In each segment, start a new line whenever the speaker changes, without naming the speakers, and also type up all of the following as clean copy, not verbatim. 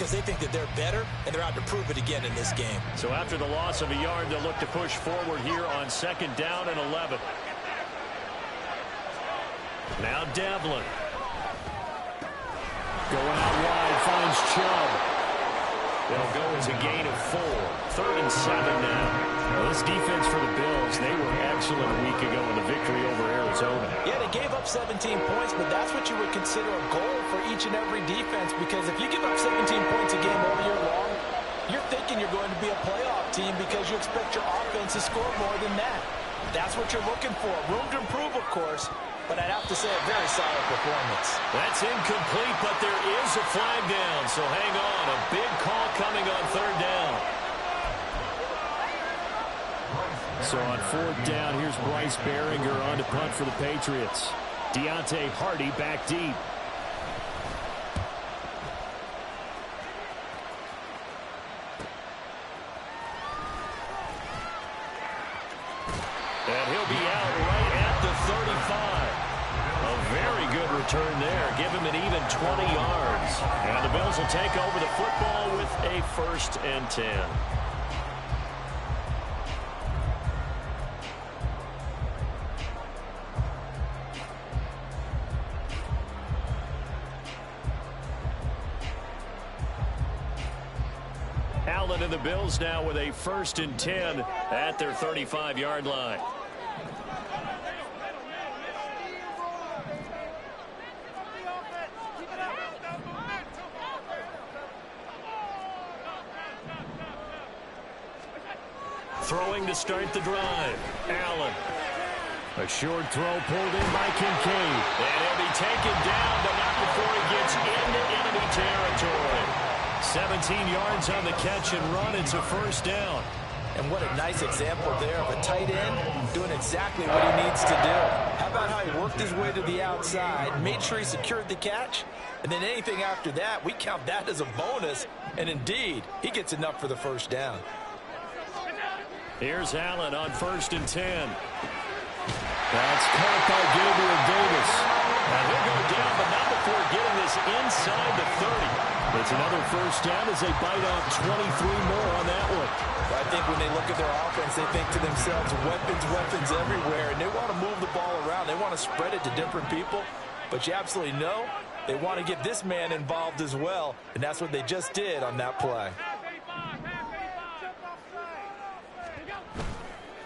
because they think that they're better, and they're out to prove it again in this game.
So after the loss of a yard, they'll look to push forward here on 2nd down and 11. Now Devlin. Going out wide, finds Chubb. They'll go as a gain of 4. 3rd and 7 now. Well, this defense for the Bills, they were excellent a week ago in the victory over Arizona.
Yeah, they gave up 17 points, but that's what you would consider a goal for each and every defense, because if you give up 17 points a game all year long, you're thinking you're going to be a playoff team because you expect your offense to score more than that. That's what you're looking for. Room to improve, of course, but I'd have to say a very solid performance.
That's incomplete, but there is a flag down, so hang on. A big call coming on 3rd down. So on 4th down, here's Bryce Behringer on to punt for the Patriots. Deontay Hardy back deep. And he'll be out right at the 35. A very good return there. Give him an even 20 yards. And the Bills will take over the football with a 1st and 10. Allen and the Bills now with a 1st and 10 at their 35-yard line. Throwing to start the drive. Allen. A short throw pulled in by Kincaid. And he'll be taken down, but not before he gets into enemy territory. 17 yards on the catch and run. It's a 1st down.
And what a nice example there of a tight end doing exactly what he needs to do. How about how he worked his way to the outside, made sure he secured the catch, and then anything after that, we count that as a bonus. And indeed, he gets enough for the 1st down.
Here's Allen on 1st and 10. That's caught by Gabriel Davis. Now he'll go down, but not before getting this inside the 30. It's another 1st down as they bite off 23 more on that one.
Well, I think when they look at their offense, they think to themselves, weapons everywhere, and they want to move the ball around. They want to spread it to different people, but you absolutely know they want to get this man involved as well, and that's what they just did on that play.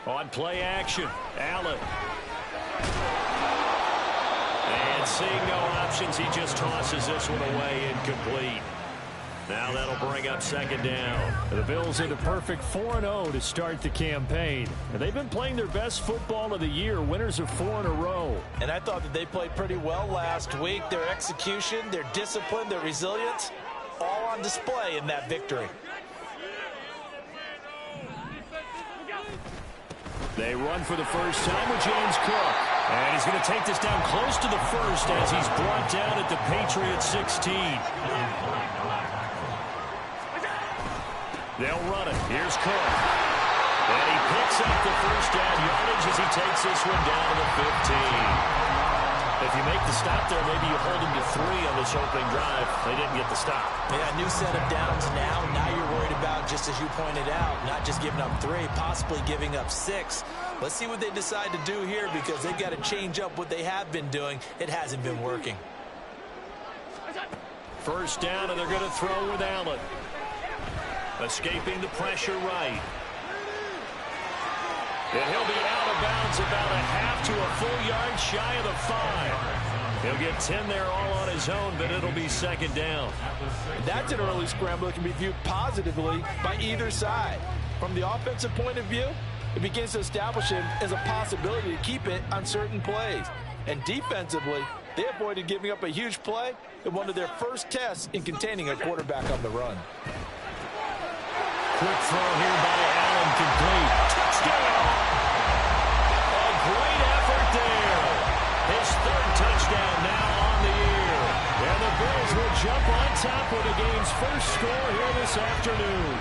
On play action, Allen. And seeing no options, he just tosses this one away, incomplete. Now that'll bring up 2nd down. The Bills into perfect 4-0 to start the campaign. And they've been playing their best football of the year, winners of 4 in a row.
And I thought that they played pretty well last week. Their execution, their discipline, their resilience, all on display in that victory.
They run for the 1st time with James Cook. And he's going to take this down close to the 1st as he's brought down at the Patriots 16. They'll run it. Here's Cook. And he picks up the 1st down yardage as he takes this one down to the 15. If you make the stop there, maybe you hold him to 3 on this opening drive. They didn't get the stop.
Yeah, new set of downs now. Now you're worried about, just as you pointed out, not just giving up 3, possibly giving up 6. Let's see what they decide to do here, because they've got to change up what they have been doing. It hasn't been working.
1st down, and they're going to throw with Allen. Escaping the pressure right. And he'll be out of bounds about a half to a full yard shy of the 5. He'll get 10 there all on his own, but it'll be 2nd down.
That's an early scramble that can be viewed positively by either side. From the offensive point of view, it begins to establish him as a possibility to keep it on certain plays. And defensively, they avoided giving up a huge play in one of their first tests in containing a quarterback on the run.
Quick throw here by Allen, complete. Touchdown! A great effort there. His 3rd touchdown now on the year. And the Bills will jump on top with the game's first score here this afternoon.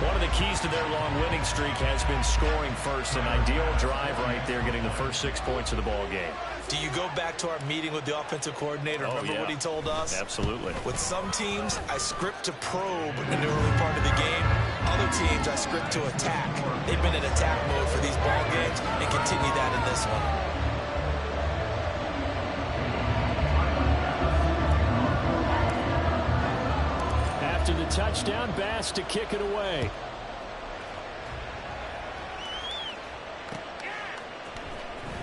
One of the keys to their long winning streak has been scoring first. An ideal drive right there, getting the first 6 points of the ball game.
Do you go back to our meeting with the offensive coordinator? Remember what he told us?
Absolutely.
With some teams, I script to probe in the early part of the game. Other teams, I script to attack. They've been in attack mode for these ball games and continue that in this one.
After the touchdown, Bass to kick it away.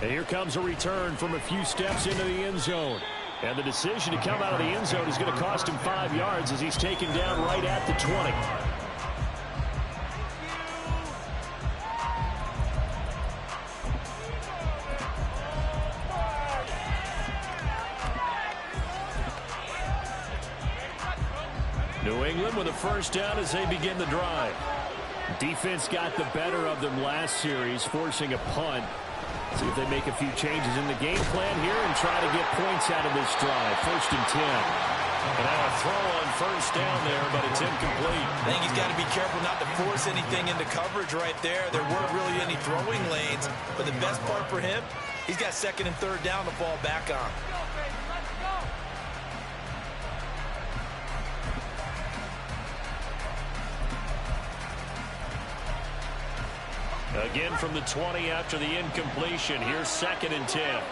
And here comes a return from a few steps into the end zone. And the decision to come out of the end zone is going to cost him 5 yards as he's taken down right at the 20. New England with a first down as they begin the drive. Defense got the better of them last series, forcing a punt. See if they make a few changes in the game plan here and try to get points out of this drive. 1st and 10. And now a throw on first down there, but it's incomplete.
I think he's got to be careful not to force anything into coverage right there. There weren't really any throwing lanes, but the best part for him, he's got 2nd and 3rd down to fall back on.
Again from the 20 after the incompletion. Here's 2nd and 10.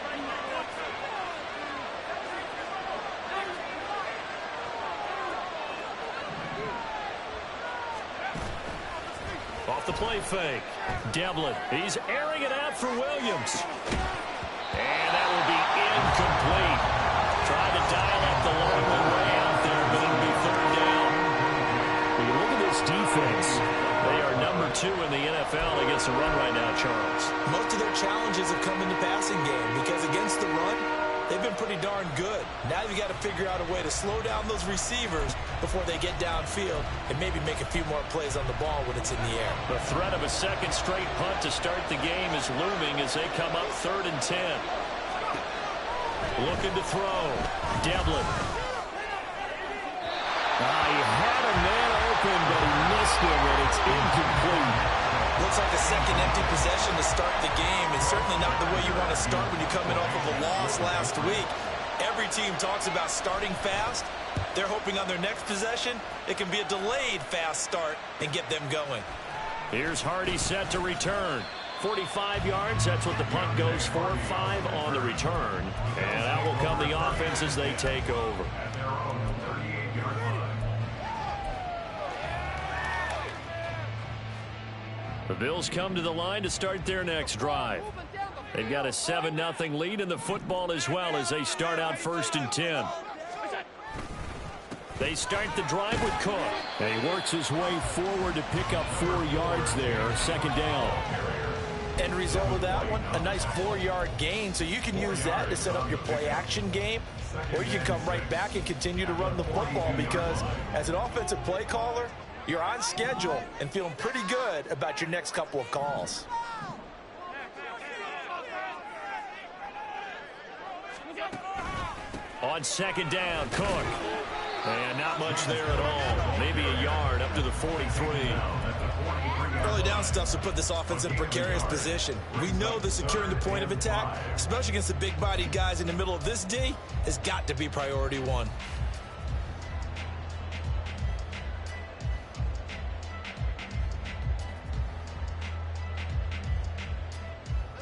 Off the play fake. Devlin, he's airing it out for Williams. And that will be incomplete. Tried to dial up the long one way out there, but it'll be 3rd down. When you look at this defense, they are number 2 in the NFL against the run right now, Charles.
Most of their challenges have come in the passing game because against the run, they've been pretty darn good. Now you've got to figure out a way to slow down those receivers before they get downfield and maybe make a few more plays on the ball when it's in the air.
The threat of a 2nd straight punt to start the game is looming as they come up 3rd and 10. Looking to throw. Devlin. He had a man open, but he missed him, and it's incomplete.
Looks like a second empty possession to start the game. It's certainly not the way you want to start when you come in off of a loss last week. Every team talks about starting fast. They're hoping on their next possession, it can be a delayed fast start and get them going.
Here's Hardy set to return. 45 yards, that's what the punt goes for. 5 on the return. And out will come the offense as they take over. The Bills come to the line to start their next drive. They've got a 7-0 lead in the football as well as they start out 1st and 10. They start the drive with Cook. And he works his way forward to pick up 4 yards there. 2nd down.
End result of that one, a nice 4-yard gain. So you can use that to set up your play-action game, or you can come right back and continue to run the football because as an offensive play caller, you're on schedule and feeling pretty good about your next couple of calls.
On 2nd down, Cook. And not much there at all. Maybe a yard up to the 43.
Early down stuff's to put this offense in a precarious position. We know that securing the point of attack, especially against the big-bodied guys in the middle of this D, has got to be priority 1.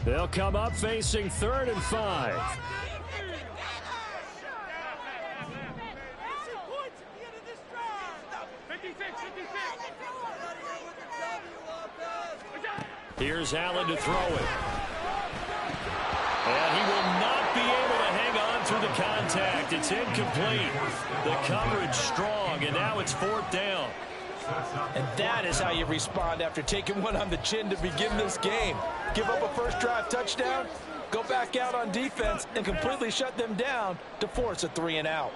They'll come up facing 3rd and 5. Here's Allen to throw it. And he will not be able to hang on through the contact. It's incomplete. The coverage strong, and now it's 4th down.
And that is how you respond after taking one on the chin to begin this game. Give up a first drive touchdown, go back out on defense, and completely shut them down to force a 3-and-out.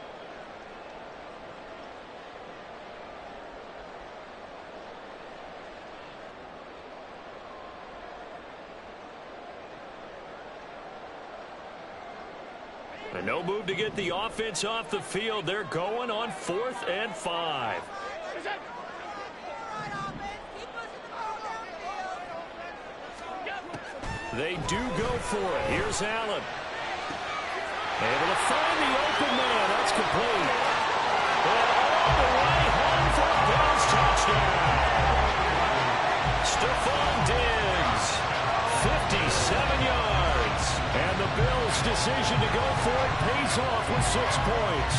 And no move to get the offense off the field. They're going on 4th and 5. They do go for it. Here's Allen. Able to find the open man. That's complete. And all the way home for a Bills touchdown. Stephon Diggs, 57 yards. And the Bills' decision to go for it pays off with 6 points.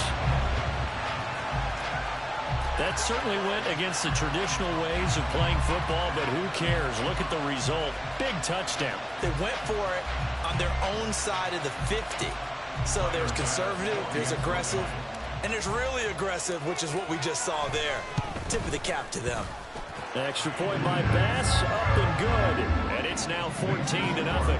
That certainly went against the traditional ways of playing football, but who cares? Look at the result. Big touchdown.
They went for it on their own side of the 50. So there's conservative, there's aggressive, and there's really aggressive, which is what we just saw there. Tip of the cap to them.
Extra point by Bass, up and good. And it's now 14-0.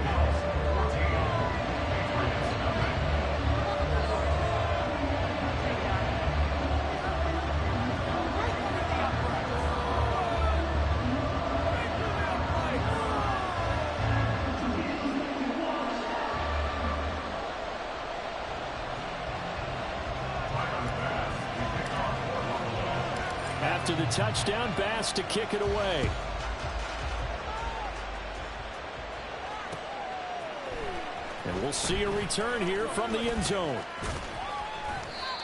After the touchdown, Bass to kick it away. And we'll see a return here from the end zone.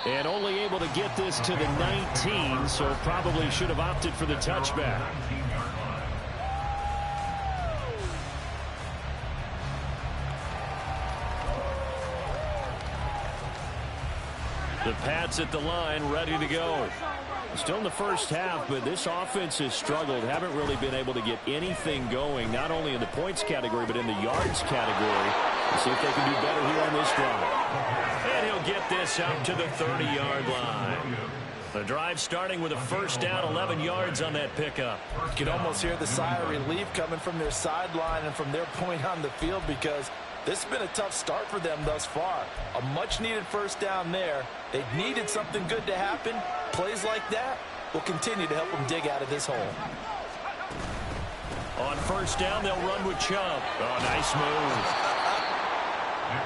And only able to get this to the 19, so probably should have opted for the touchback. The Pats at the line, ready to go. Still in the first half, but this offense has struggled. Haven't really been able to get anything going, not only in the points category, but in the yards category. We'll see if they can do better here on this drive. And he'll get this up to the 30-yard line. The drive starting with a first down, 11 yards on that pickup.
You can almost hear the sigh of relief coming from their sideline and from their point on the field, because this has been a tough start for them thus far. A much-needed first down there. They needed something good to happen. Plays like that will continue to help them dig out of this hole.
On first down, they'll run with Chubb. Oh, nice move.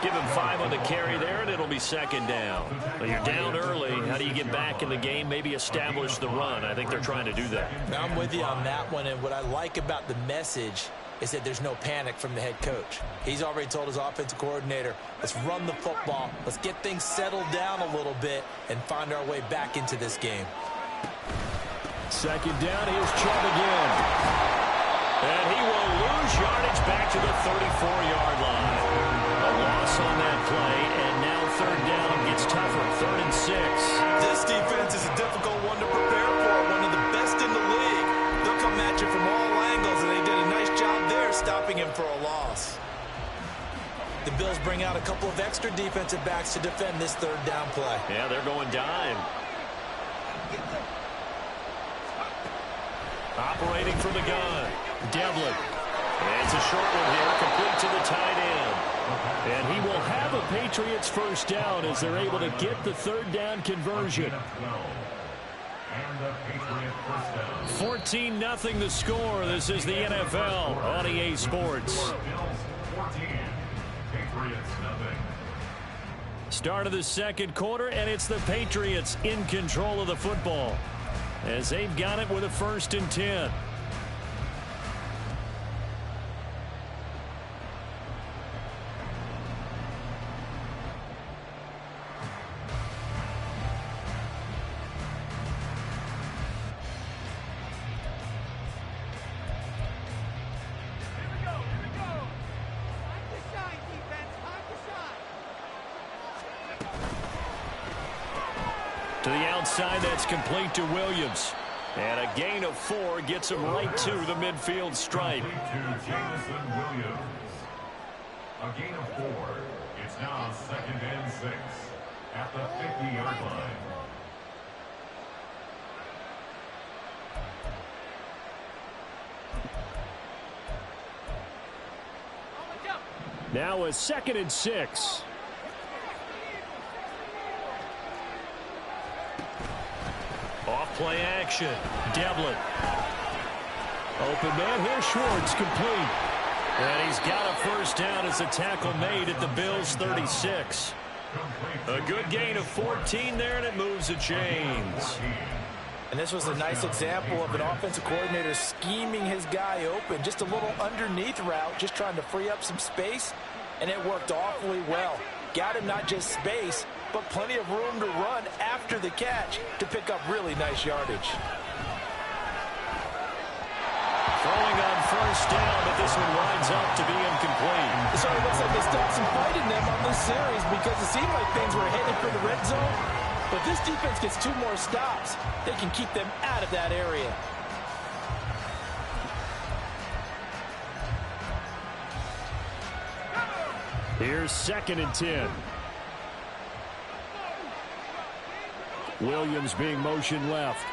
Give him 5 on the carry there, and it'll be second down. Well, you're down early. How do you get back in the game? Maybe establish the run. I think they're trying to do that.
I'm with you on that one, and what I like about the message is that there's no panic from the head coach. He's already told his offensive coordinator, let's run the football, let's get things settled down a little bit and find our way back into this game.
Second down, here's Chubb again. And he will lose yardage back to the 34-yard line. A loss on that play, and now third down gets tougher, 3rd and 6.
This defense is a difficult one to prepare for, one of the best in the league. They'll come at you from all angles, and they did a nice job there stopping him for a loss. The Bills bring out a couple of extra defensive backs to defend this third down play.
Yeah, they're going dime. Operating from the gun, Devlin. And it's a short one here, complete to the tight end. And he will have a Patriots first down as they're able to get the third down conversion. 14-0 the score. This is the NFL on EA Sports. Start of the second quarter, and it's the Patriots in control of the football as they've got it with a 1st and 10. To the outside, that's complete to Williams. And a gain of 4 gets him right to the midfield stripe.
A gain of 4. It's now 2nd and 6 at the 50-yard line.
Now a 2nd and 6. Off-play action. Devlin. Open man here. Schwartz complete. And he's got a first down as a tackle made at the Bills' 36. A good gain of 14 there, and it moves the chains.
And this was a nice example of an offensive coordinator scheming his guy open. Just a little underneath route, just trying to free up some space, and it worked awfully well. got him not just space, but plenty of room to run after the catch to pick up really nice yardage.
Throwing on first down, but this one winds up to be incomplete.
So it looks like they stopped some fight in them on this series because it seemed like things were headed for the red zone. But this defense gets 2 more stops. They can keep them out of that area.
Here's 2nd and 10. Williams being motioned left.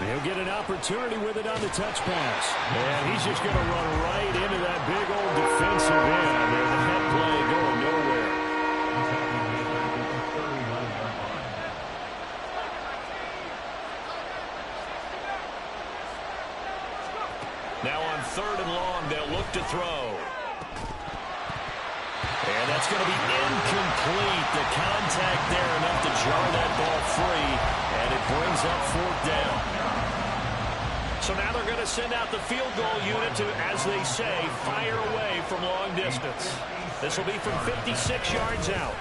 He'll get an opportunity with it on the touch pass. And he's just going to run right into that big old defensive end. And the head play going nowhere. Now on 3rd and long, they'll look to throw. And that's going to be incomplete. The contact there enough to jar that ball free. And it brings up 4th down. So now they're going to send out the field goal unit to, as they say, fire away from long distance. This will be from 56 yards out.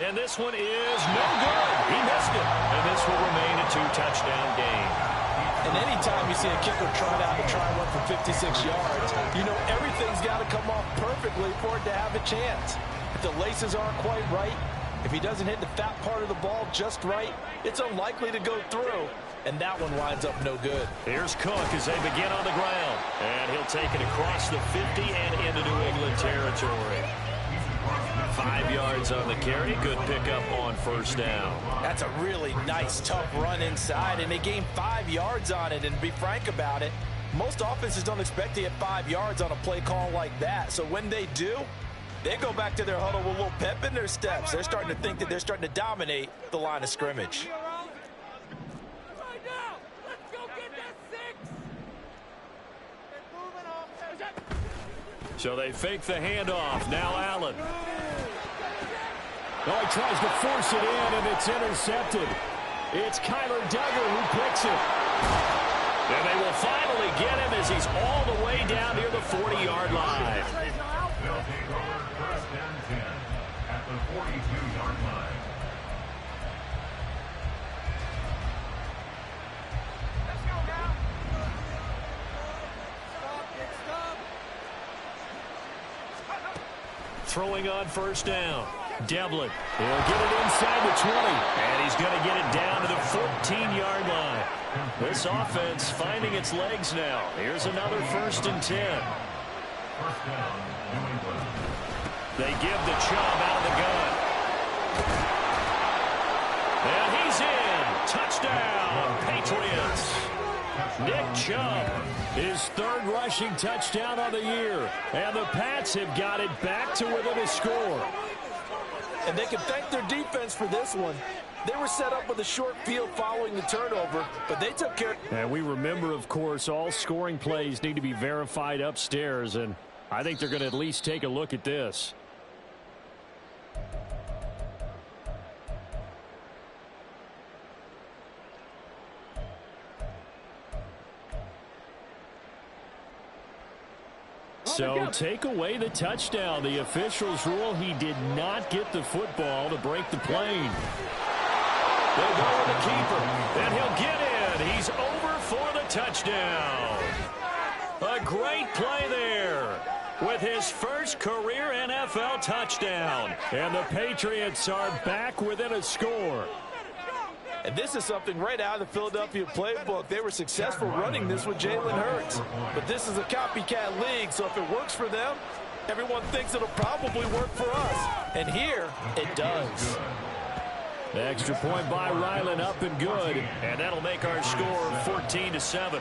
And this one is no good. He missed it. And this will remain a 2-touchdown game.
And anytime you see a kicker trying out to try one from 56 yards, you know everything's got to come off perfectly for it to have a chance. If the laces aren't quite right, if he doesn't hit the fat part of the ball just right, it's unlikely to go through. And that one winds up no good.
Here's Cook as they begin on the ground. And he'll take it across the 50 and into New England territory. 5 yards on the carry. Good pickup on first down.
That's a really nice, tough run inside, and they gained 5 yards on it. And to be frank about it, most offenses don't expect to get 5 yards on a play call like that. So when they do, they go back to their huddle with a little pep in their steps. They're starting to think that they're starting to dominate the line of scrimmage.
So they fake the handoff. Now Allen. Oh, he tries to force it in, and it's intercepted. It's Kyler Duggar who picks it. And they will finally get him as he's all the way down near the 40-yard line.
They'll take over 1st and 10 at the 42-yard line.
Throwing on first down. Devlin. He'll get it inside the 20. And he's going to get it down to the 14-yard line. This offense finding its legs now. Here's another 1st and 10.
1st down, New England.
They give the Chubb out of the gun. And he's in. Touchdown, Patriots. Nick Chubb, his 3rd rushing touchdown of the year. And the Pats have got it back to within a score.
And they can thank their defense for this one. They were set up with a short field following the turnover, but they took care.
And we remember, of course, all scoring plays need to be verified upstairs, and I think they're going to at least take a look at this. So take away the touchdown. The officials rule he did not get the football to break the plane. They'll go with the keeper, and he'll get in. He's over for the touchdown. A great play there with his first career NFL touchdown. And the Patriots are back within a score.
And this is something right out of the Philadelphia playbook. They were successful running this with Jalen Hurts. But this is a copycat league, so if it works for them, everyone thinks it'll probably work for us. And here, it does.
The extra point by Ryland up and good. And that'll make our score 14-7.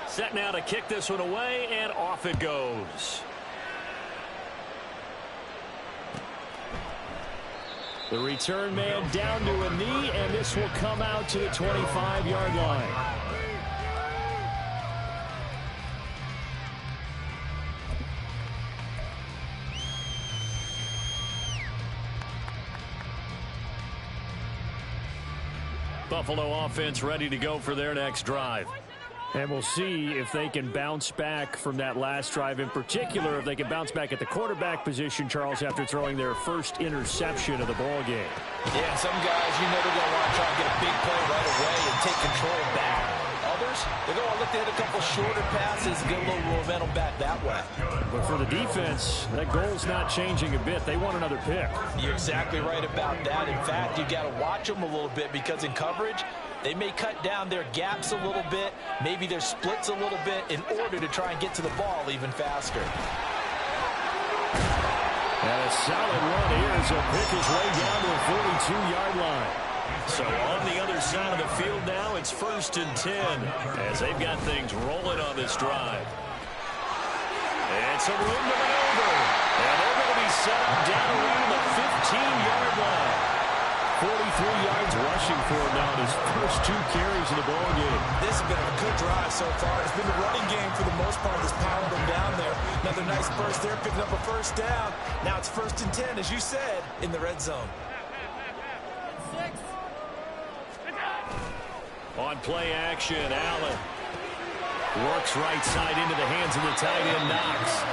Set now to kick this one away, and off it goes. The return man down to a knee, and this will come out to the 25-yard line. Buffalo offense ready to go for their next drive. And we'll see if they can bounce back from that last drive, in particular, if they can bounce back at the quarterback position, Charles, after throwing their first interception of the ball game.
Yeah, some guys, you know they're going to want to try and get a big play right away and take control back. Others, they're going to look to hit a couple shorter passes and get a little momentum back that way.
But for the defense, that goal's not changing a bit. They want another pick.
You're exactly right about that. In fact, you got to watch them a little bit because in coverage, they may cut down their gaps a little bit, maybe their splits a little bit in order to try and get to the ball even faster.
And a solid run here as he'll pick his way down to the 42-yard line. So on the other side of the field now, it's 1st and 10 as they've got things rolling on this drive. And some room to maneuver. And they're going to be set up down around the 15-yard line. 43 yards rushing for him now in his first 2 carries of the ball game.
This has been a good drive so far. It's been the running game for the most part that's powered them down there. Another nice burst there, picking up a first down. Now it's 1st and 10, as you said, in the red zone.
On play action, Allen works right side into the hands of the tight end, Knox.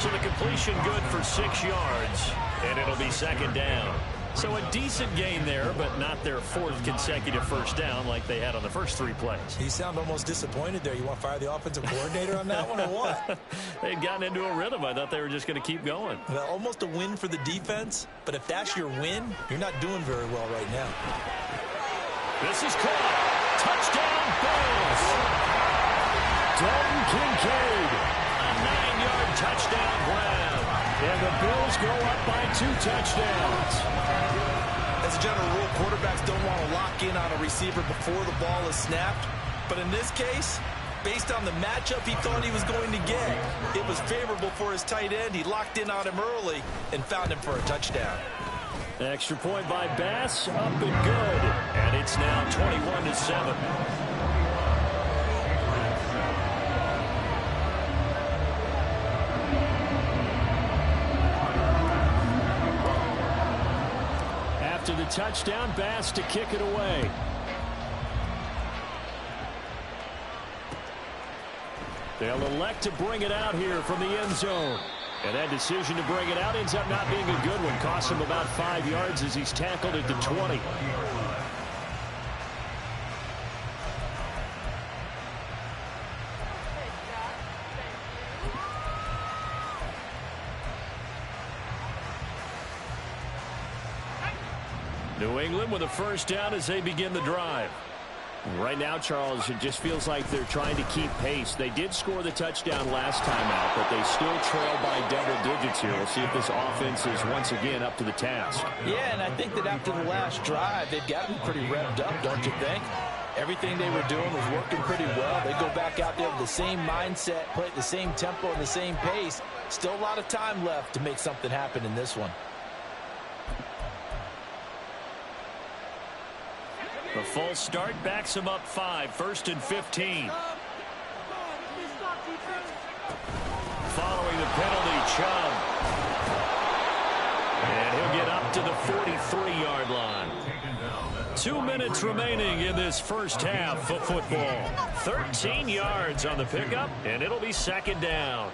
So the completion good for 6 yards, and it'll be 2nd down. So a decent gain there, but not their 4th consecutive first down like they had on the first 3 plays.
You sound almost disappointed there. You want to fire the offensive coordinator on that one or what?
They'd gotten into a rhythm. I thought they were just going to keep going.
Well, almost a win for the defense, but if that's your win, you're not doing very well right now.
This is caught. Touchdown, Bills. Dalton Kincaid. A 9-yard touchdown grab. And the Bills go up by 2 touchdowns.
As a general rule, quarterbacks don't want to lock in on a receiver before the ball is snapped. But in this case, based on the matchup he thought he was going to get, it was favorable for his tight end. He locked in on him early and found him for a touchdown.
Extra point by Bass, up and good. And it's now 21-7. After the touchdown, Bass to kick it away. They'll elect to bring it out here from the end zone. And that decision to bring it out ends up not being a good one. Costs him about 5 yards as he's tackled at the 20. New England with a first down as they begin the drive. Right now, Charles, it just feels like they're trying to keep pace. They did score the touchdown last time out, but they still trail by double digits here. We'll see if this offense is once again up to the task.
Yeah, and I think that after the last drive, they've gotten pretty revved up, don't you think? Everything they were doing was working pretty well. They go back out there with the same mindset, play at the same tempo and the same pace. Still a lot of time left to make something happen in this one.
The false start backs him up 5, 1st and 15. Following the penalty, Chubb. And he'll get up to the 43-yard line. 2 minutes remaining in this first half of football. 13 yards on the pickup, and it'll be 2nd down.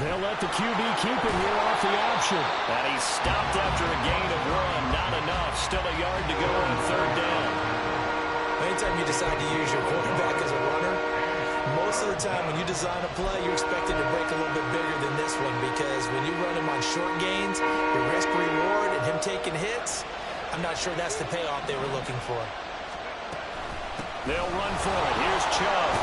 They'll let the QB keep it here off the option. And he's stopped after a gain of 1. Not enough. Still a yard to go on 3rd down.
Anytime you decide to use your quarterback as a runner, most of the time when you design a play, you're expected to break a little bit bigger than this one because when you run him on short gains, your risk-reward and him taking hits, I'm not sure that's the payoff they were looking for.
They'll run for it. Here's Chubb.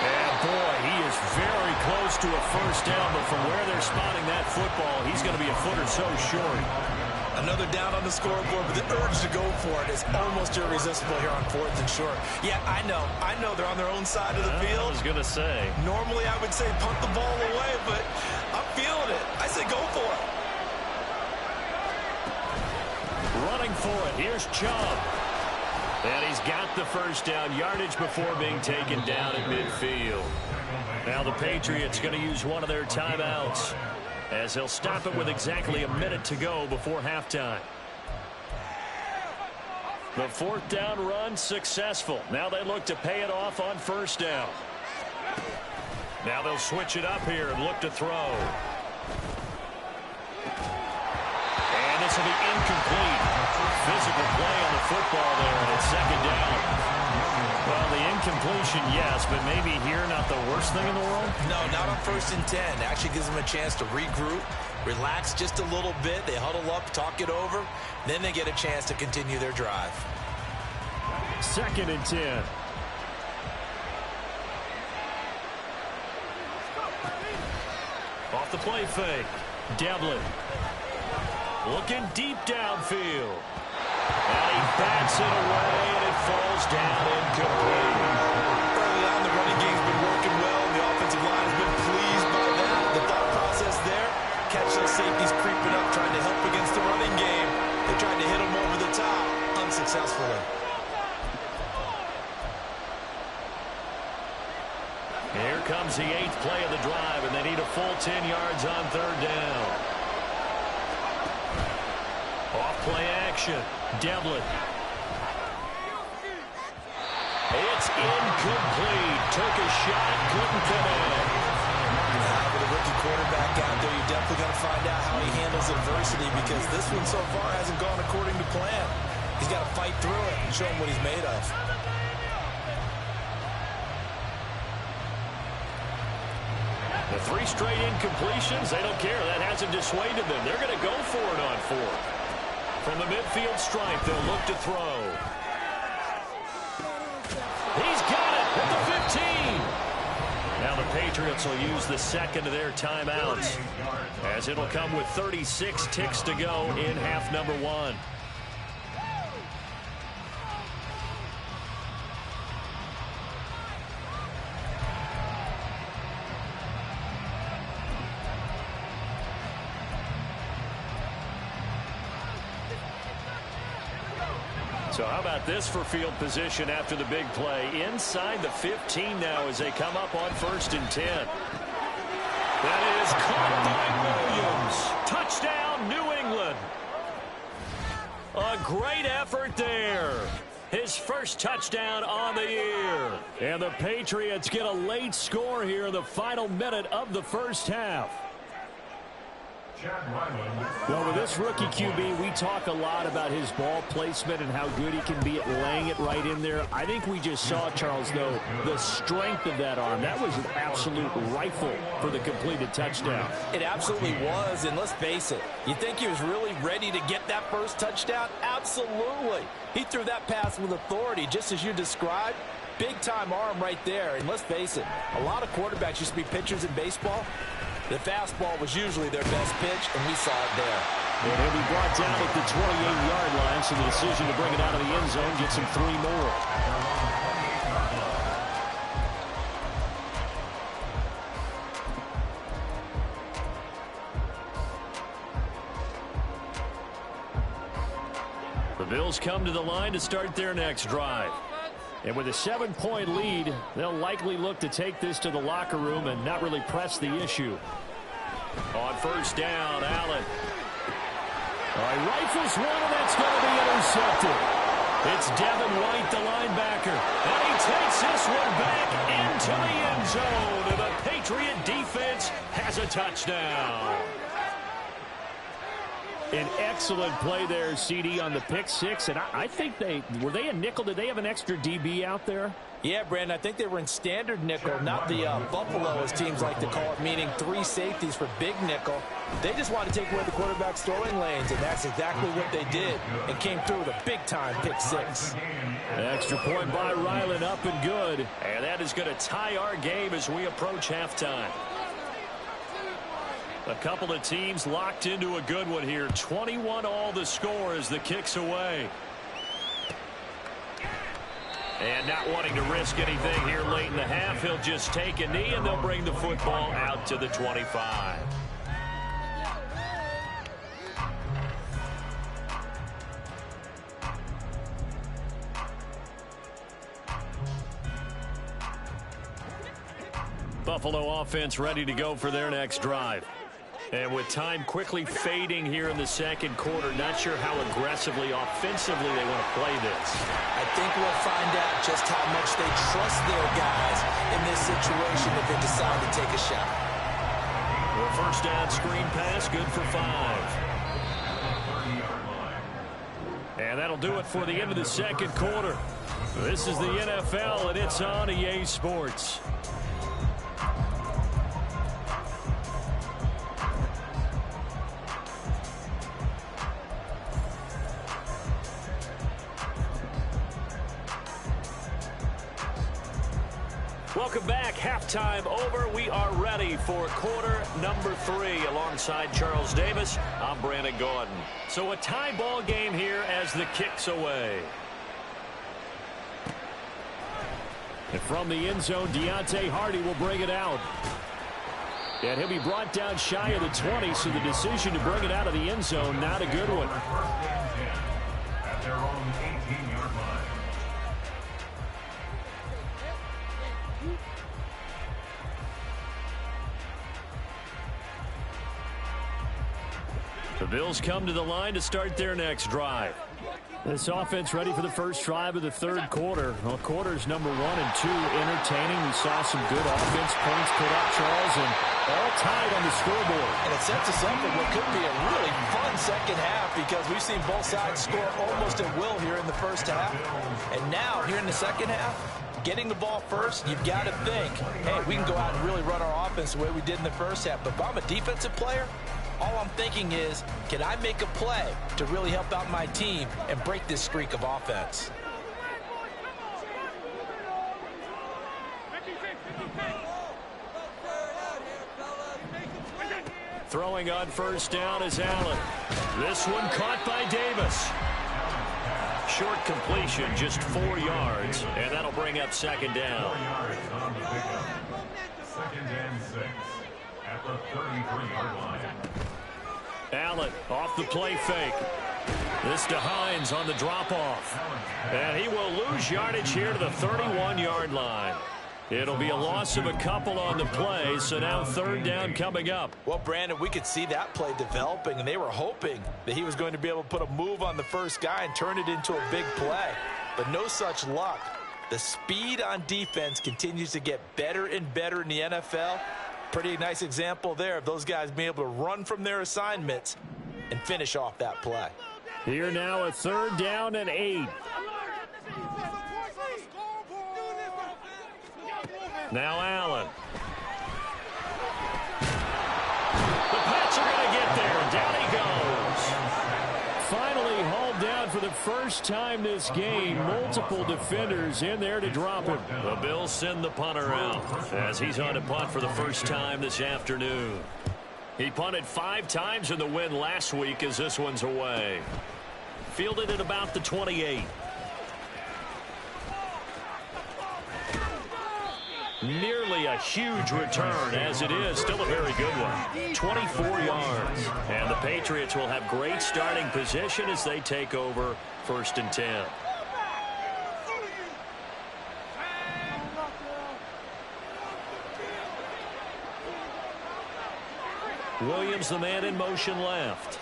And, boy, he is very close to a first down, but from where they're spotting that football, he's going to be a foot or so short.
Another down on the scoreboard, but the urge to go for it is almost irresistible here on 4th and short. Yeah, I know they're on their own side of the field.
I was going to say.
Normally I would say punt the ball away, but I'm feeling it. I say go for it.
Running for it. Here's Chubb. And he's got the first down, yardage before being taken down at midfield. Now the Patriots going to use one of their timeouts as he'll stop it with exactly a minute to go before halftime. The fourth down run successful. Now they look to pay it off on first down. Now they'll switch it up here and look to throw. And this will be incomplete. Physical play on the football there, and it's second down. Well, the incompletion, yes, but maybe here not the worst thing in the world?
No, not on 1st and 10. Actually gives them a chance to regroup, relax just a little bit. They huddle up, talk it over. Then they get a chance to continue their drive.
2nd and 10. Off the play fake. Devlin. Looking deep downfield. And he bats it away, and it falls down incomplete.
Early on, the running game's been working well, and the offensive line has been pleased by that. The thought process there, catch those safeties creeping up, trying to help against the running game. They tried to hit them over the top, unsuccessfully.
Here comes the 8th play of the drive, and they need a full 10 yards on 3rd down. Off play action. Devlin. It's incomplete. Took a shot, couldn't connect.
With a rookie quarterback out there, you're definitely going to find out how he handles adversity, because this one so far hasn't gone according to plan. He's got to fight through it and show him what he's made of.
The 3 straight incompletions, they don't care. That hasn't dissuaded them. They're going to go for it on 4th. From the midfield stripe, they'll look to throw. He's got it at the 15. Now the Patriots will use the second of their timeouts, as it'll come with 36 ticks to go in half number 1. So how about this for field position after the big play? Inside the 15 now as they come up on 1st and 10. That is caught by Williams. Touchdown, New England. A great effort there. His first touchdown on the year. And the Patriots get a late score here in the final minute of the first half. Well, with this rookie QB, we talk a lot about his ball placement and how good he can be at laying it right in there. I think we just saw, Charles, though, the strength of that arm. That was an absolute rifle for the completed touchdown.
It absolutely was, and let's face it, you think he was really ready to get that first touchdown? Absolutely. He threw that pass with authority, just as you described. Big-time arm right there, and let's face it, a lot of quarterbacks used to be pitchers in baseball. The fastball was usually their best pitch, and we saw it there.
And he'll be brought down at the 28-yard line, so the decision to bring it out of the end zone gets him 3 more. The Bills come to the line to start their next drive. And with a 7-point lead, they'll likely look to take this to the locker room and not really press the issue. On first down, Allen. Rifles one, and that's going to be intercepted. It's Devin White, the linebacker. And he takes this one back into the end zone. And the Patriot defense has a touchdown. An excellent play there, CD, on the pick six. And I think were they a nickel? Did they have an extra DB out there?
Yeah, Brandon, I think they were in standard nickel, not the Buffalo, as teams like to call it, meaning 3 safeties for big nickel. They just wanted to take away the quarterback's throwing lanes, and that's exactly what they did, and came through with a big-time pick six.
Extra point by Ryland, up and good. And that is going to tie our game as we approach halftime. A couple of teams locked into a good one here. 21 all the score as the kick's away. And not wanting to risk anything here late in the half, he'll just take a knee, and they'll bring the football out to the 25. Buffalo offense ready to go for their next drive. And with time quickly fading here in the second quarter, not sure how aggressively, offensively they want to play this.
I think we'll find out just how much they trust their guys in this situation if they decide to take a shot.
The first down screen pass, good for 5. And that'll do it for the end of the second quarter. This is the NFL, and it's on EA Sports. Welcome back. Halftime over. We are ready for quarter number 3. Alongside Charles Davis, I'm Brandon Gaudin. So a tie ball game here as the kick's away. And from the end zone, Deontay Hardy will bring it out. And he'll be brought down shy of the 20, so the decision to bring it out of the end zone, not a good one.
At their own 18-yard line.
The Bills come to the line to start their next drive. This offense ready for the first drive of the third quarter. Well, quarters number 1 and 2 entertaining. We saw some good offense points put up, Charles, and all tied on the scoreboard.
And it sets us up for what could be a really fun second half because we've seen both sides score almost at will here in the first half. And now, here in the second half, getting the ball first, you've got to think, hey, we can go out and really run our offense the way we did in the first half. But if I'm a defensive player, all I'm thinking is, can I make a play to really help out my team and break this streak of offense?
Throwing on first down is Allen. This one caught by Davis. Short completion, just 4 yards, and that'll bring up second down.
4 yards on the pickup. Second and 6 at the 33-yard line.
Allen off the play fake. This to Hines on the drop-off. And he will lose yardage here to the 31-yard line. It'll be a loss of a couple on the play, so now third down coming up.
Well, Brandon, we could see that play developing, and they were hoping that he was going to be able to put a move on the first guy and turn it into a big play. But no such luck. The speed on defense continues to get better and better in the NFL. Pretty nice example there of those guys being able to run from their assignments and finish off that play.
Here now a third down and 8. Now Allen. The Pats are going to get there. Down he goes. Finally hauled down for the first time this game. Multiple defenders in there to drop him. The Bills send the punter out as he's on to punt for the first time this afternoon. He punted 5 times in the win last week as this one's away. Fielded at about the 28. Nearly a huge return, as it is still a very good one. 24 yards. And the Patriots will have great starting position as they take over first and 10. Williams, the man in motion left.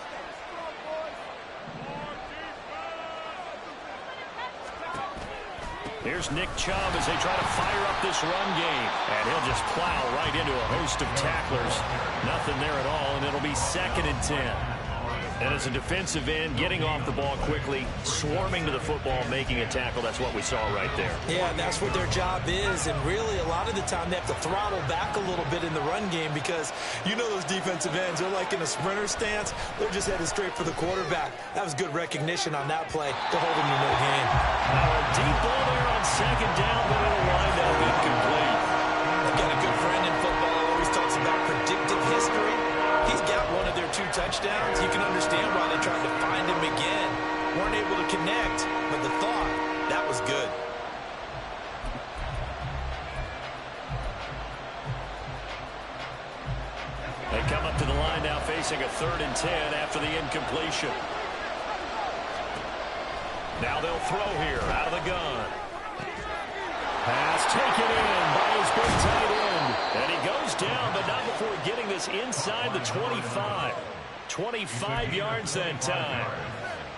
Here's Nick Chubb as they try to fire up this run game. And he'll just plow right into a host of tacklers. Nothing there at all, and it'll be second and 10. And as a defensive end, getting off the ball quickly, swarming to the football, making a tackle, that's what we saw right there.
Yeah, that's what their job is, and really a lot of the time they have to throttle back a little bit in the run game because you know those defensive ends, they're like in a sprinter stance. They're just headed straight for the quarterback. That was good recognition on that play to hold him to no gain.
Now a deep ball there on second down, but it'll wind up incomplete.
I've got a good friend in football who always talks about predictive history. He's got one of their 2 touchdowns. You can understand why they tried to find him again. Weren't able to connect, but the thought, that was good.
They come up to the line now facing a 3rd and 10 after the incompletion. Now they'll throw here out of the gun. Pass taken in by his big tight end. And he goes down, but not before getting this inside the 25. 25 yards that time.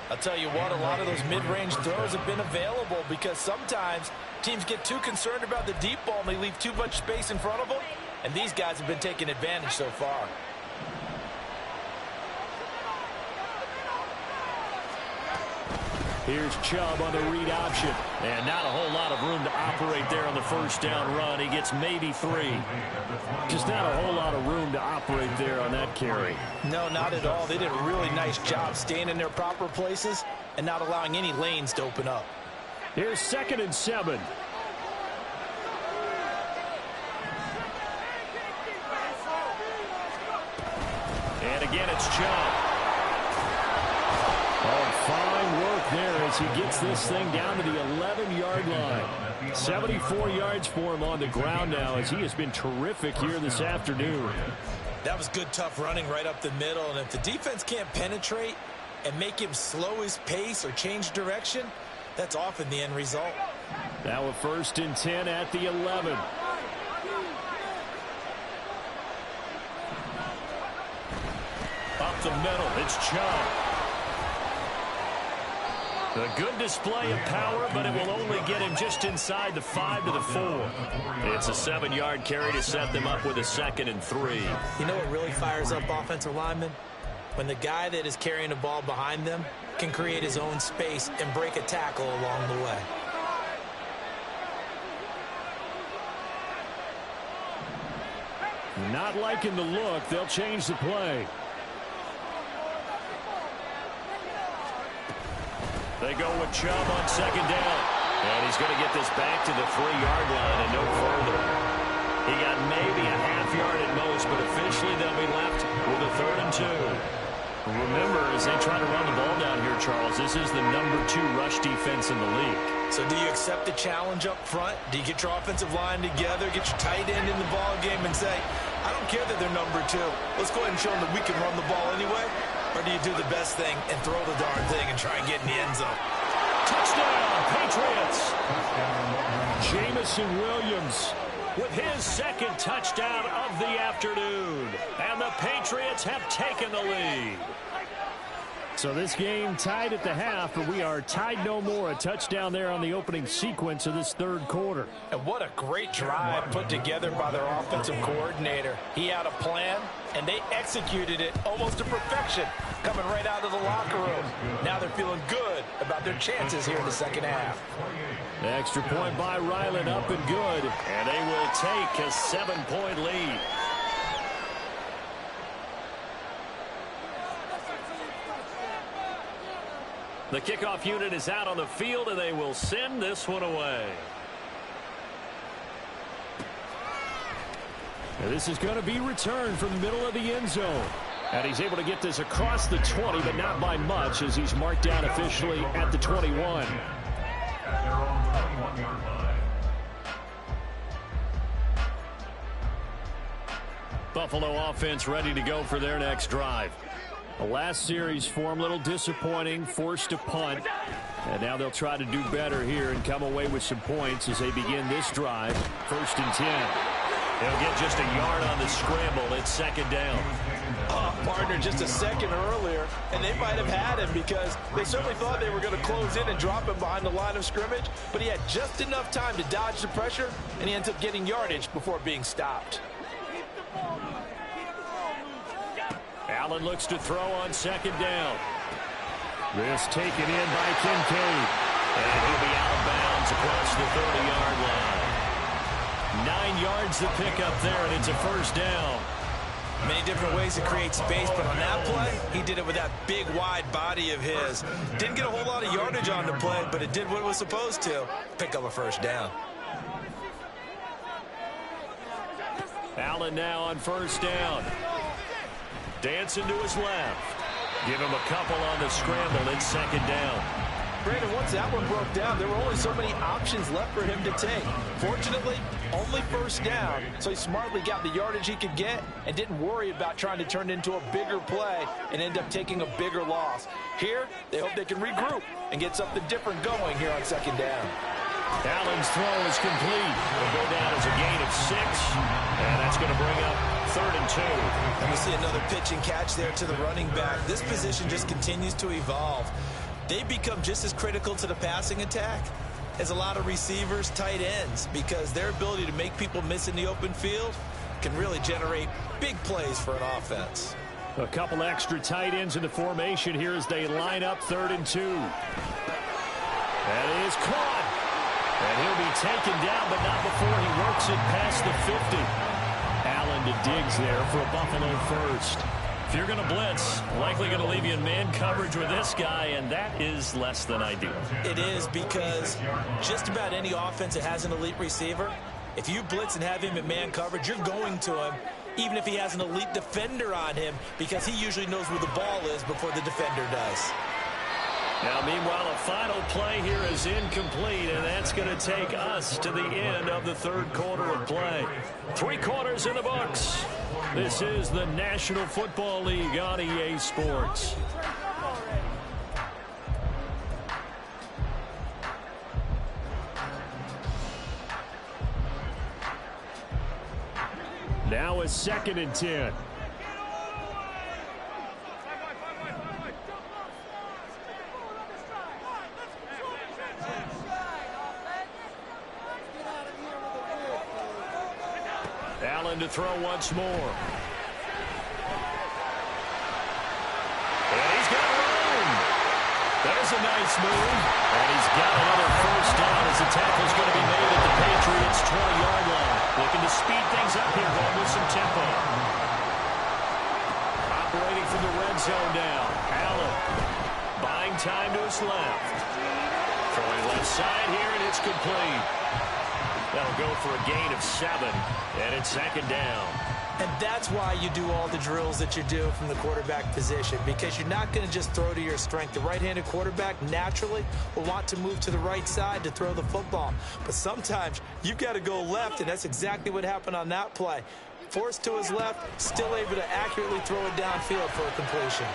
I'll tell you what, a lot of those mid-range throws have been available because sometimes teams get too concerned about the deep ball and they leave too much space in front of them, and these guys have been taking advantage so far.
Here's Chubb on the read option. And not a whole lot of room to operate there on the first down run. He gets maybe 3. Just not a whole lot of room to operate there on that carry.
No, not at all. They did a really nice job staying in their proper places and not allowing any lanes to open up.
Here's 2nd and 7. And again, it's Chubb. Oh, fine work there as he gets this thing down to the 11-yard line. 74 yards for him on the ground now as he has been terrific here this afternoon.
That was good, tough running right up the middle. And if the defense can't penetrate and make him slow his pace or change direction, that's often the end result.
Now a 1st and 10 at the 11. Up the middle, it's Chubb. A good display of power, but it will only get him just inside the 5 to the 4. It's a 7-yard carry to set them up with a 2nd and 3.
You know what really fires up offensive linemen? When the guy that is carrying the ball behind them can create his own space and break a tackle along the way.
Not liking the look. They'll change the play. They go with Chubb on 2nd down. And he's going to get this back to the 3-yard line and no further. He got maybe a half yard at most, but officially they'll be left with a 3rd and 2. Remember, as they try to run the ball down here, Charles, this is the number 2 rush defense in the league.
So do you accept the challenge up front? Do you get your offensive line together, get your tight end in the ball game and say, I don't care that they're number 2. Let's go ahead and show them that we can run the ball anyway? Or do you do the best thing and throw the darn thing and try and get in the end zone?
Touchdown, Patriots! Jamison Williams with his 2nd touchdown of the afternoon. And the Patriots have taken the lead. So this game tied at the half, but we are tied no more. A touchdown there on the opening sequence of this 3rd quarter.
And what a great drive put together by their offensive coordinator. He had a plan, and they executed it almost to perfection, coming right out of the locker room. Now they're feeling good about their chances here in the 2nd half.
The extra point by Ryland up and good, and they will take a 7-point lead. The kickoff unit is out on the field, and they will send this one away. And this is going to be returned from the middle of the end zone. And he's able to get this across the 20, but not by much, as he's marked down officially at the 21. Buffalo offense ready to go for their next drive. The last series for them, a little disappointing, forced to punt. And now they'll try to do better here and come away with some points as they begin this drive. 1st and 10. They'll get just a yard on the scramble. It's 2nd down.
Partner just a second earlier, and they might have had him because they certainly thought they were going to close in and drop him behind the line of scrimmage, but he had just enough time to dodge the pressure, and he ends up getting yardage before being stopped.
Allen looks to throw on 2nd down. This taken in by Kincaid. And he'll be out of bounds across the 30-yard line. 9 yards to pick up there, and it's a 1st down.
Many different ways to create space, but on that play, he did it with that big, wide body of his. Didn't get a whole lot of yardage on the play, but it did what it was supposed to. Pick up a 1st down.
Allen now on 1st down. Dancing to his left. Give him a couple on the scramble. It's 2nd down.
Brandon, once that one broke down, there were only so many options left for him to take. Fortunately, only 1st down, so he smartly got the yardage he could get and didn't worry about trying to turn it into a bigger play and end up taking a bigger loss. Here, they hope they can regroup and get something different going here on 2nd down.
Allen's throw is complete. It'll go down as a gain of 6, and that's going to bring up 3rd and 2.
And we see another pitch and catch there to the running back. This position just continues to evolve. They become just as critical to the passing attack as a lot of receivers, tight ends, because their ability to make people miss in the open field can really generate big plays for an offense.
A couple extra tight ends in the formation here as they line up 3rd and 2. That is caught. And he'll be taken down, but not before he works it past the 50. Allen to Diggs there for a Buffalo first. If you're going to blitz, likely going to leave you in man coverage with this guy, and that is less than ideal.
It is, because just about any offense that has an elite receiver, if you blitz and have him in man coverage, you're going to him, even if he has an elite defender on him, because he usually knows where the ball is before the defender does.
Now, meanwhile, a final play here is incomplete, and that's going to take us to the end of the 3rd quarter of play. 3 quarters in the books. This is the National Football League on EA Sports. Now a 2nd and 10. Allen to throw once more. And he's got room. There's a nice move. And he's got another first down as the tackle's going to be made at the Patriots' 20-yard line. Looking to speed things up here, going with some tempo. Operating from the red zone now. Allen buying time to his left. Throwing left side here, and it's complete. That'll go for a gain of 7, and it's 2nd down.
And that's why you do all the drills that you do from the quarterback position, because you're not going to just throw to your strength. The right-handed quarterback naturally will want to move to the right side to throw the football. But sometimes you've got to go left, and that's exactly what happened on that play. Forced to his left, still able to accurately throw it downfield for a completion.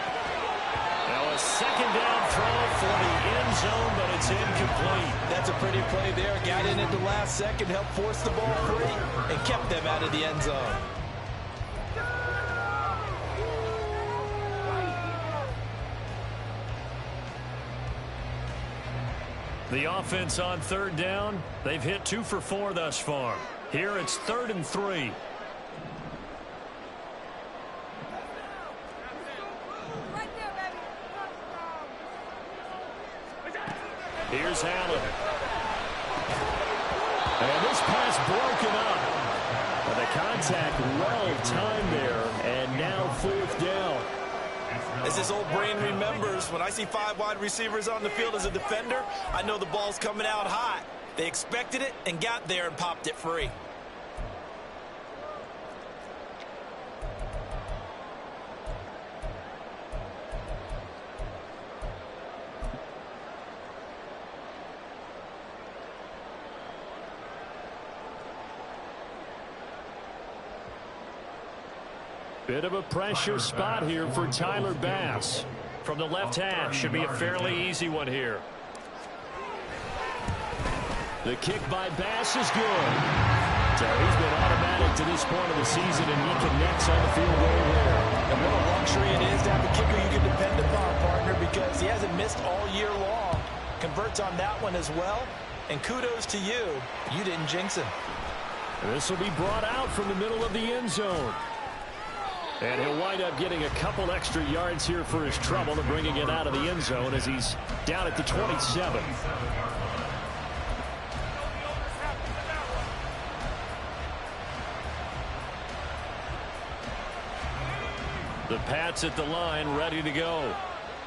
Now a 2nd down throw for the end zone, but it's incomplete.
That's a pretty play there. Got in at the last second, helped force the ball free, and kept them out of the end zone.
The offense on 3rd down, they've hit 2 for 4 thus far. Here it's 3rd and 3. Here's Allen. And this pass broken up. But the contact well timed there, and now 4th down.
As his old brain remembers, when I see 5 wide receivers on the field as a defender, I know the ball's coming out hot. They expected it and got there and popped it free.
Bit of a pressure spot here for Tyler Bass. From the left hash, should be a fairly easy one here. The kick by Bass is good. So he's been automatic to this point of the season, and he connects on the field goal there.
And what a luxury it is to have a kicker you can depend upon, partner, because he hasn't missed all year long. Converts on that one as well. And kudos to you. You didn't jinx him.
This will be brought out from the middle of the end zone. And he'll wind up getting a couple extra yards here for his trouble to bringing it out of the end zone as he's down at the 27. The Pats at the line, ready to go.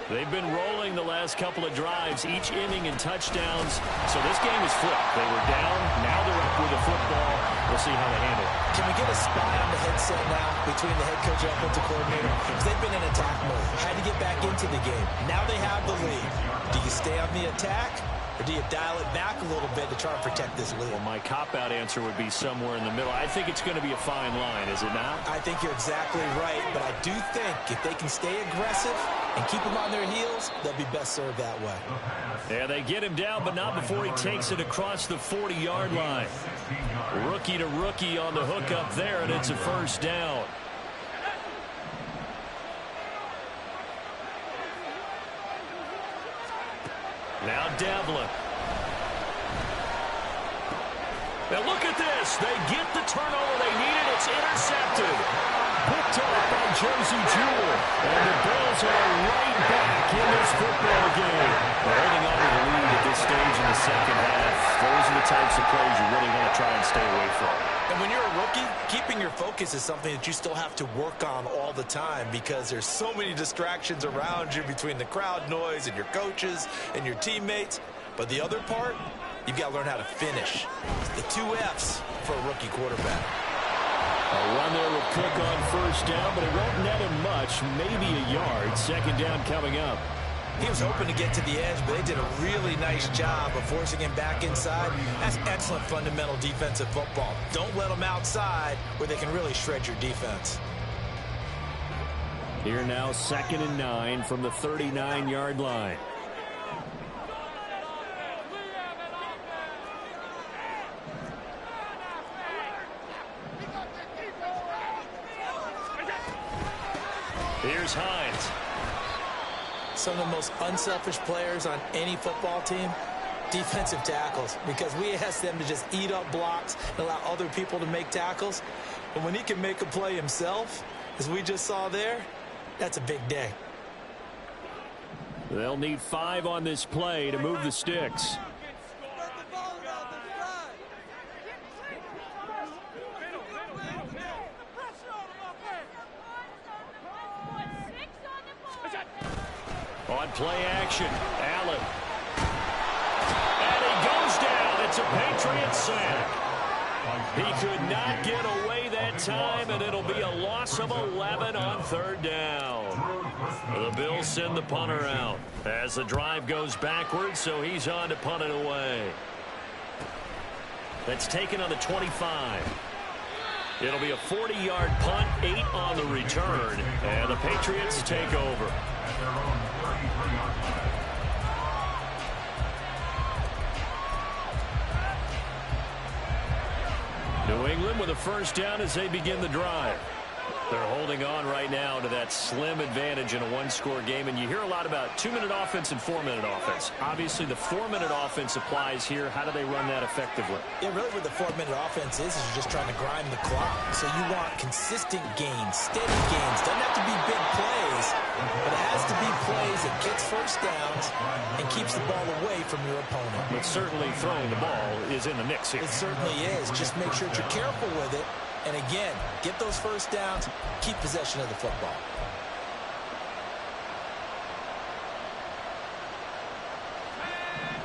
They've been rolling the last couple of drives, each inning in touchdowns. So this game is flipped. They were down, now they're up with the football. We'll see how they handle it.
Can we get a spy on the headset now between the head coach and offensive coordinator? Because they've been in attack mode. Had to get back into the game. Now they have the lead. Do you stay on the attack, or do you dial it back a little bit to try and protect this lead?
Well, my cop-out answer would be somewhere in the middle. I think it's going to be a fine line, is it not?
I think you're exactly right, but I do think if they can stay aggressive and keep them on their heels, they'll be best served that way.
Yeah, they get him down, but not before he takes it across the 40-yard line. Rookie to rookie on the hook up there, and it's a first down. Now Devlin. Now look at this. They get the turnover they needed. It's intercepted. Picked up by Josie Jewell. And the Bills are right back in this football game. They're holding on to the lead at this stage in the second half. Those are the types of plays you really want to try and stay away from.
And when you're a rookie, keeping your focus is something that you still have to work on all the time because there's so many distractions around you between the crowd noise and your coaches and your teammates. But the other part, you've got to learn how to finish. It's the 2 F's for a rookie quarterback.
A run there with Cook on first down, but it won't net him much, maybe a yard. Second down coming up.
He was hoping to get to the edge, but they did a really nice job of forcing him back inside. That's excellent fundamental defensive football. Don't let them outside where they can really shred your defense.
Here now, 2nd and 9 from the 39-yard line. Here's Hines.
Some of the most unselfish players on any football team, defensive tackles, because we ask them to just eat up blocks and allow other people to make tackles. And when he can make a play himself, as we just saw there, that's a big day.
They'll need 5 on this play to move the sticks. On play action, Allen. And he goes down. It's a Patriot sack. He could not get away that time, and it'll be a loss of 11 on 3rd down. The Bills send the punter out as the drive goes backwards, so he's on to punt it away. That's taken on the 25. It'll be a 40-yard punt, 8 on the return, and the Patriots take over. New England with a first down as they begin the drive. They're holding on right now to that slim advantage in a one-score game, and you hear a lot about 2-minute offense and 4-minute offense. Obviously, the 4-minute offense applies here. How do they run that effectively?
Yeah, really what the 4-minute offense is you're just trying to grind the clock. So you want consistent gains, steady gains. Doesn't have to be big plays, but it has to be plays that gets first downs and keeps the ball away from your opponent.
But certainly throwing the ball is in the mix here.
It certainly is. Just make sure that you're careful with it. And again, get those first downs, keep possession of the football.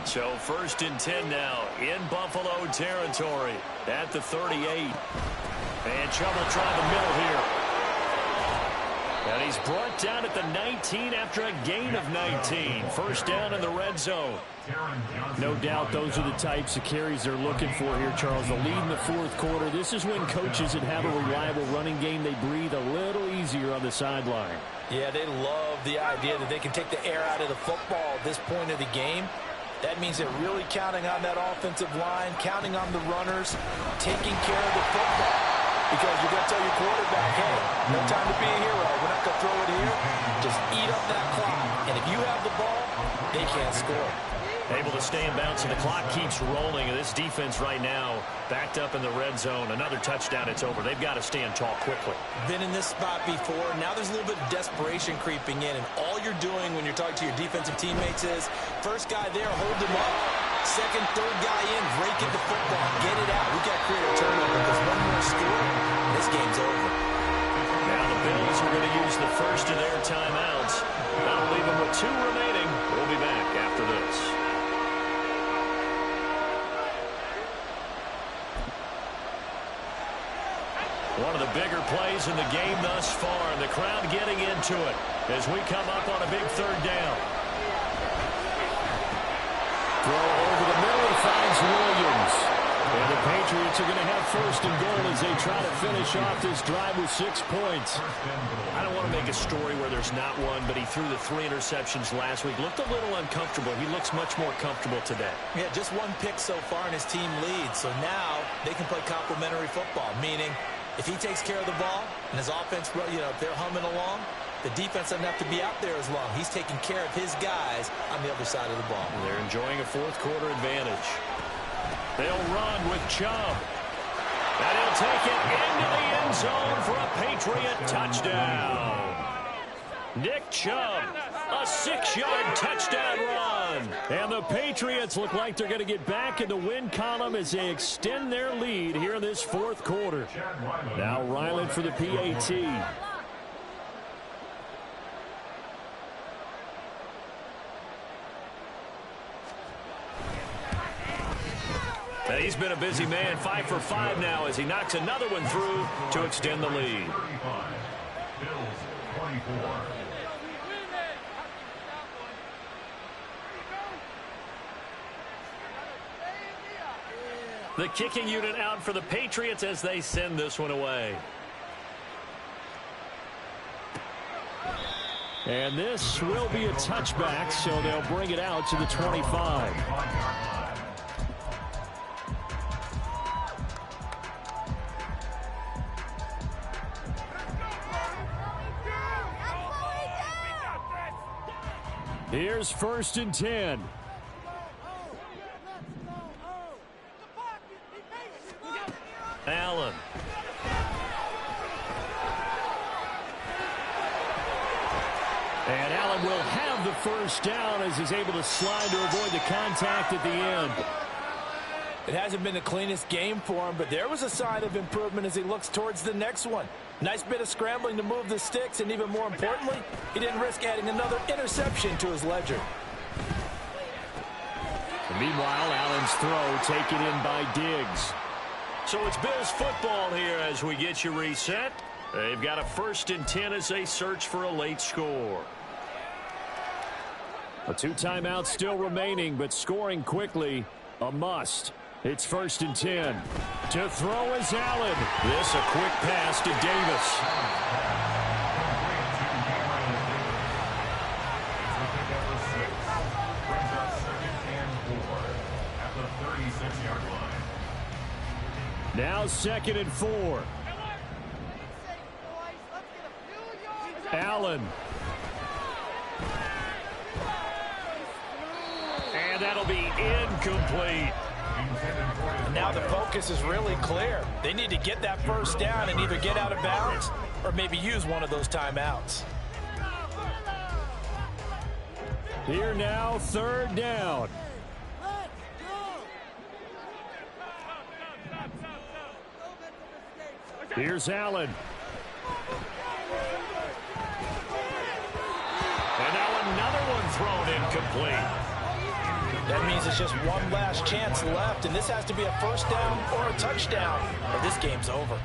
So 1st and 10 now in Buffalo territory at the 38. And trouble trying to middle here. And he's brought down at the 19 after a gain of 19. First down in the red zone. No doubt those are the types of carries they're looking for here, Charles. The lead in the 4th quarter. This is when coaches that have a reliable running game, they breathe a little easier on the sideline.
Yeah, they love the idea that they can take the air out of the football at this point of the game. That means they're really counting on that offensive line, counting on the runners, taking care of the football. Because you're going to tell your quarterback, hey, no time to be a hero. We're not going to throw it here. Just eat up that clock. And if you have the ball, they can't score.
Able to stay in bounds, and the clock keeps rolling. And this defense right now backed up in the red zone. Another touchdown, it's over. They've got to stand tall quickly.
Been in this spot before. Now there's a little bit of desperation creeping in. And all you're doing when you're talking to your defensive teammates is, first guy there, hold him up. Second, third guy in, break it the football, get it out. We've got to create a turnover because one more score, this game's over.
Now the Bills are going to use the first of their timeouts. That'll leave them with 2 remaining. We'll be back after this. One of the bigger plays in the game thus far, and the crowd getting into it as we come up on a big 3rd down. Throw over the middle, finds Williams. And the Patriots are going to have first and goal as they try to finish off this drive with 6 points.
I don't want to make a story where there's not one, but he threw the 3 interceptions last week. Looked a little uncomfortable. He looks much more comfortable today.
Yeah, just 1 pick so far and his team leads. So now they can play complementary football, meaning if he takes care of the ball and his offense, if they're humming along, the defense doesn't have to be out there as long. He's taking care of his guys on the other side of the ball.
They're enjoying a fourth-quarter advantage. They'll run with Chubb. And he'll take it into the end zone for a Patriot touchdown. Nick Chubb, a 6-yard touchdown run. And the Patriots look like they're going to get back in the win column as they extend their lead here in this fourth quarter. Now Ryland for the PAT. And he's been a busy man, 5 for 5 now as he knocks another one through to extend the lead.
35. Bills 24.
The kicking unit out for the Patriots as they send this one away.
And this will be a touchback, so they'll bring it out to the 25. Here's 1st and 10.
Allen.
And Allen will have the first down as he's able to slide to avoid the contact at the end.
It hasn't been the cleanest game for him, but there was a sign of improvement as he looks towards the next one. Nice bit of scrambling to move the sticks, and even more importantly, he didn't risk adding another interception to his ledger.
And meanwhile, Allen's throw taken in by Diggs.
So it's Bills football here as we get you reset. They've got a 1st and 10 as they search for a late score.
A 2 timeouts still remaining, but scoring quickly, a must. It's 1st and 10. To throw is Allen.
This a quick pass to Davis.
Now 2nd and 4. Allen.
And that'll be incomplete.
And now the focus is really clear. They need to get that first down and either get out of bounds or maybe use one of those timeouts.
Here now, 3rd down. Here's Allen.
And now another one thrown incomplete.
That means it's just one last chance left, and this has to be a first down or a touchdown, or this game's over.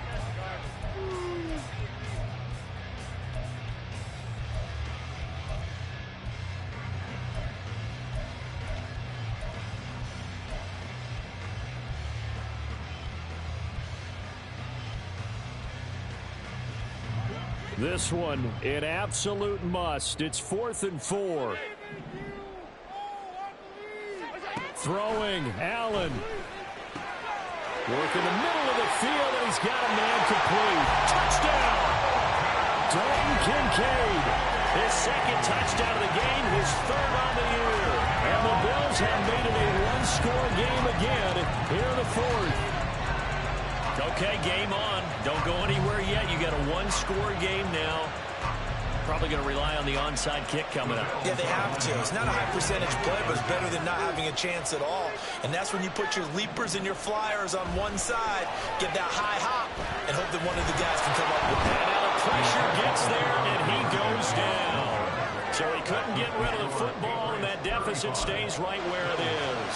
This one, an absolute must. It's 4th and 4. Throwing, Allen. Working the middle of the field, and he's got a man complete. Touchdown! Dalton Kincaid.
His 2nd touchdown of the game, his 3rd on the year.
And the Bills have made it a one-score game again here in the 4th.
Okay, game on. Don't go anywhere yet. You got a one-score game now. Probably going to rely on the onside kick coming up.
Yeah, they have to. It's not a high percentage play, but it's better than not having a chance at all. And that's when you put your leapers and your flyers on one side, get that high hop, and hope that one of the guys can come up with it.
And now the pressure gets there, and he goes down. So he couldn't get rid of the football, and that deficit stays right where it is.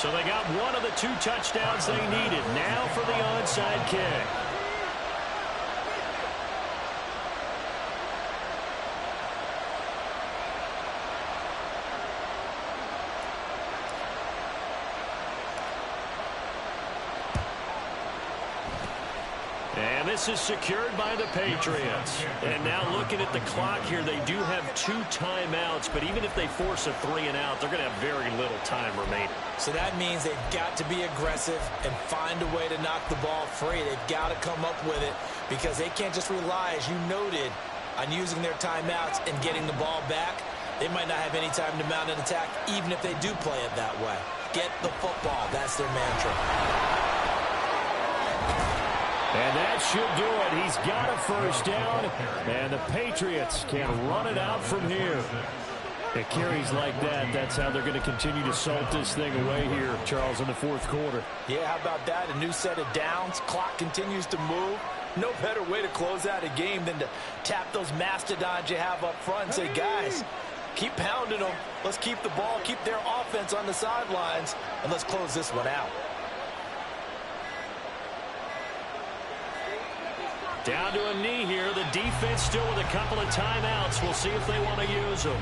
So they got one of the 2 touchdowns they needed. Now for the onside kick. this is secured by the Patriots. And now looking at the clock here, they do have 2 timeouts, but even if they force a 3-and-out, they're going to have very little time remaining.
So that means they've got to be aggressive and find a way to knock the ball free. They've got to come up with it because they can't just rely, as you noted, on using their timeouts and getting the ball back. They might not have any time to mount an attack, even if they do play it that way. Get the football. That's their mantra.
And that should do it. He's got a first down, and the Patriots can run it out from here. It carries like that. That's how they're going to continue to salt this thing away here, Charles, in the fourth quarter.
Yeah, how about that? A new set of downs. Clock continues to move. No better way to close out a game than to tap those mastodons you have up front and say, guys, keep pounding them. Let's keep the ball, keep their offense on the sidelines, and let's close this one out.
Down to a knee here. The defense still with a couple of timeouts. We'll see if they want to use them.